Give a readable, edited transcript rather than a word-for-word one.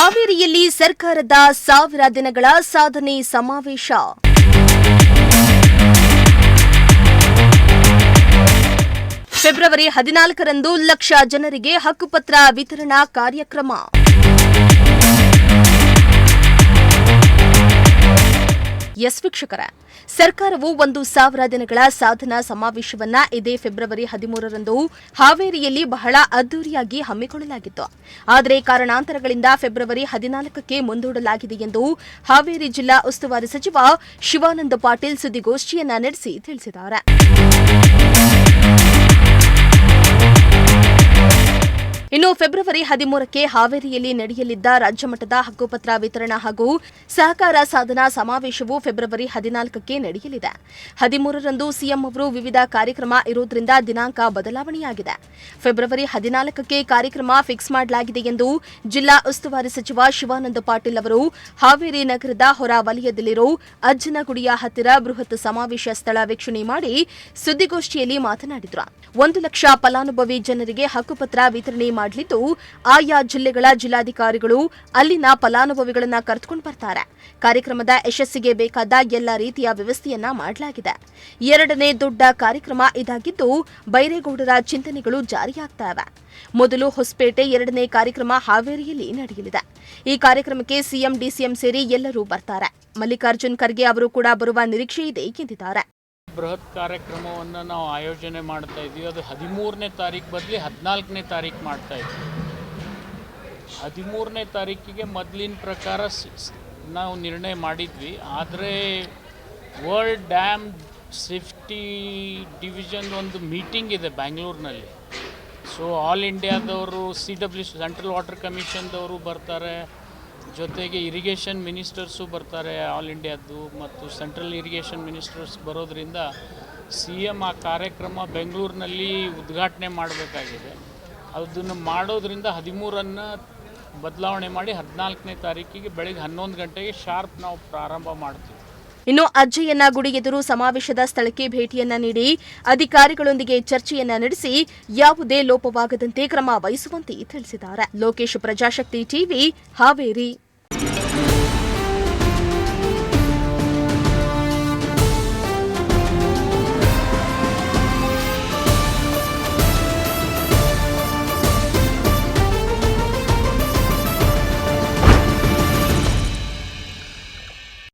ಹಾವೇರಿಯಲ್ಲಿ ಸರ್ಕಾರದ 1000 ದಿನಗಳ ಸಾಧನೆ ಸಮಾವೇಶ. ಫೆಬ್ರವರಿ 14ರಂದು ಲಕ್ಷ ಜನರಿಗೆ ಹಕ್ಕುಪತ್ರ ವಿತರಣಾ ಕಾರ್ಯಕ್ರಮ. ಎಸ್ ವೀಕ್ಷಕರೇ, ಸರ್ಕಾರವು 1000 ದಿನಗಳ ಸಾಧನಾ ಸಮಾವೇಶವನ್ನ ಇದೇ ಫೆಬ್ರವರಿ 13ರಂದು ಹಾವೇರಿಯಲ್ಲಿ ಬಹಳ ಅದ್ದೂರಿಯಾಗಿ ಹಮ್ಮಿಕೊಳ್ಳಲಾಗಿತ್ತು. ಆದರೆ ಕಾರಣಾಂತರಗಳಿಂದ ಫೆಬ್ರವರಿ 14ಕ್ಕೆ ಮುಂದೂಡಲಾಗಿದೆ ಎಂದು ಹಾವೇರಿ ಜಿಲ್ಲಾ ಉಸ್ತುವಾರಿ ಸಚಿವ ಶಿವಾನಂದ ಪಾಟೀಲ್ ಸುದ್ದಿಗೋಷ್ಠಿಯನ್ನ ನಡೆಸಿ ತಿಳಿಸಿದ್ದಾರೆ. ಇನ್ನು ಫೆಬ್ರವರಿ 13ಕ್ಕೆ ಹಾವೇರಿಯಲ್ಲಿ ನಡೆಯಲಿದ್ದ ರಾಜ್ಯಮಟ್ಟದ ಹಕ್ಕುಪತ್ರ ವಿತರಣಾ ಹಾಗೂ ಸಹಕಾರ ಸಾಧನಾ ಸಮಾವೇಶವು ಫೆಬ್ರವರಿ 14ಕ್ಕೆ ನಡೆಯಲಿದೆ. 13ರಂದು ಸಿಎಂ ಅವರು ವಿವಿಧ ಕಾರ್ಯಕ್ರಮ ಇರುವುದರಿಂದ ದಿನಾಂಕ ಬದಲಾವಣೆಯಾಗಿದೆ. ಫೆಬ್ರವರಿ 14ಕ್ಕೆ ಕಾರ್ಯಕ್ರಮ ಫಿಕ್ಸ್ ಮಾಡಲಾಗಿದೆ ಎಂದು ಜಿಲ್ಲಾ ಉಸ್ತುವಾರಿ ಸಚಿವ ಶಿವಾನಂದ ಪಾಟೀಲ್ ಅವರು ಹಾವೇರಿ ನಗರದ ಹೊರ ವಲಯದಲ್ಲಿರೋ ಅಜ್ಜನಗುಡಿಯ ಹತ್ತಿರ ಬೃಹತ್ ಸಮಾವೇಶ ಸ್ಥಳ ವೀಕ್ಷಣೆ ಮಾಡಿ ಸುದ್ದಿಗೋಷ್ಠಿಯಲ್ಲಿ ಮಾತನಾಡಿದರು. 1 ಲಕ್ಷ ಫಲಾನುಭವಿ ಜನರಿಗೆ ಹಕ್ಕುಪತ್ರ ವಿತರಣೆ ಮಾಡಲಿದ್ದು, ಆಯಾ ಜಿಲ್ಲೆಗಳ ಜಿಲ್ಲಾಧಿಕಾರಿಗಳು ಅಲ್ಲಿನ ಫಲಾನುಭವಿಗಳನ್ನ ಕರೆದುಕೊಂಡು ಬರ್ತಾರೆ. ಕಾರ್ಯಕ್ರಮದ ಯಶಸ್ಸಿಗೆ ಬೇಕಾದ ಎಲ್ಲ ರೀತಿಯ ವ್ಯವಸ್ಥೆಯನ್ನ ಮಾಡಲಾಗಿದೆ. 2ನೇ ದೊಡ್ಡ ಕಾರ್ಯಕ್ರಮ ಇದಾಗಿದ್ದು, ಬೈರೇಗೌಡರ ಚಿಂತನೆಗಳು ಜಾರಿಯಾಗ್ತವೆ. ಮೊದಲು ಹೊಸಪೇಟೆ, 2ನೇ ಕಾರ್ಯಕ್ರಮ ಹಾವೇರಿಯಲ್ಲಿ ನಡೆಯಲಿದೆ. ಈ ಕಾರ್ಯಕ್ರಮಕ್ಕೆ ಸಿಎಂ, ಡಿಸಿಎಂ ಸೇರಿ ಎಲ್ಲರೂ ಬರ್ತಾರೆ. ಮಲ್ಲಿಕಾರ್ಜುನ್ ಖರ್ಗೆ ಅವರು ಕೂಡ ಬರುವ ನಿರೀಕ್ಷೆ ಇದೆ ಎಂದಿದ್ದಾರೆ. ಬೃಹತ್ ಕಾರ್ಯಕ್ರಮವನ್ನು ನಾವು ಆಯೋಜನೆ ಮಾಡ್ತಾ ಇದ್ದೀವಿ. ಅದು 13ನೇ ತಾರೀಕು ಬದಲಿ 14ನೇ ತಾರೀಕು ಮಾಡ್ತಾ ಇದ್ದೀವಿ. 13ನೇ ತಾರೀಕಿಗೆ ಮೊದಲಿನ ಪ್ರಕಾರ ನಾವು ನಿರ್ಣಯ ಮಾಡಿದ್ವಿ. ಆದರೆ ವರ್ಲ್ಡ್ ಡ್ಯಾಮ್ ಸೇಫ್ಟಿ ಡಿವಿಷನ್ ಒಂದು ಮೀಟಿಂಗ್ ಇದೆ ಬ್ಯಾಂಗ್ಳೂರಿನಲ್ಲಿ. ಸೊ ಆಲ್ ಇಂಡಿಯಾದವರು CW ಸೆಂಟ್ರಲ್ ವಾಟರ್ ಕಮಿಷನ್ದವರು ಬರ್ತಾರೆ, ಜೊತೆಗೆ ಇರಿಗೇಷನ್ ಮಿನಿಸ್ಟರ್ಸು ಬರ್ತಾರೆ ಆಲ್ ಇಂಡಿಯಾದ್ದು, ಮತ್ತು ಸೆಂಟ್ರಲ್ ಇರಿಗೇಷನ್ ಮಿನಿಸ್ಟರ್ಸ್ ಬರೋದ್ರಿಂದ CM ಆ ಕಾರ್ಯಕ್ರಮ ಬೆಂಗಳೂರಿನಲ್ಲಿ ಉದ್ಘಾಟನೆ ಮಾಡಬೇಕಾಗಿದೆ. ಅದನ್ನು ಮಾಡೋದ್ರಿಂದ 13ನ್ನು ಬದಲಾವಣೆ ಮಾಡಿ 14ನೇ ತಾರೀಕಿಗೆ ಬೆಳಗ್ಗೆ 11 ಗಂಟೆಗೆ ಶಾರ್ಪ್ ನಾವು ಪ್ರಾರಂಭ ಮಾಡ್ತೀವಿ. ಇನ್ನು ಅಜ್ಜಯ್ಯನ ಗುಡಿ ಎದುರು ಸಮಾವೇಶದ ಸ್ಥಳಕ್ಕೆ ಭೇಟಿಯನ್ನ ನೀಡಿ ಅಧಿಕಾರಿಗಳೊಂದಿಗೆ ಚರ್ಚೆಯನ್ನ ನಡೆಸಿ ಯಾವುದೇ ಲೋಪವಾಗದಂತೆ ಕ್ರಮ ವಹಿಸುವಂತೆ ತಿಳಿಸಿದ್ದಾರೆ. ಲೋಕೇಶ್, ಪ್ರಜಾಶಕ್ತಿ ಟಿವಿ, ಹಾವೇರಿ.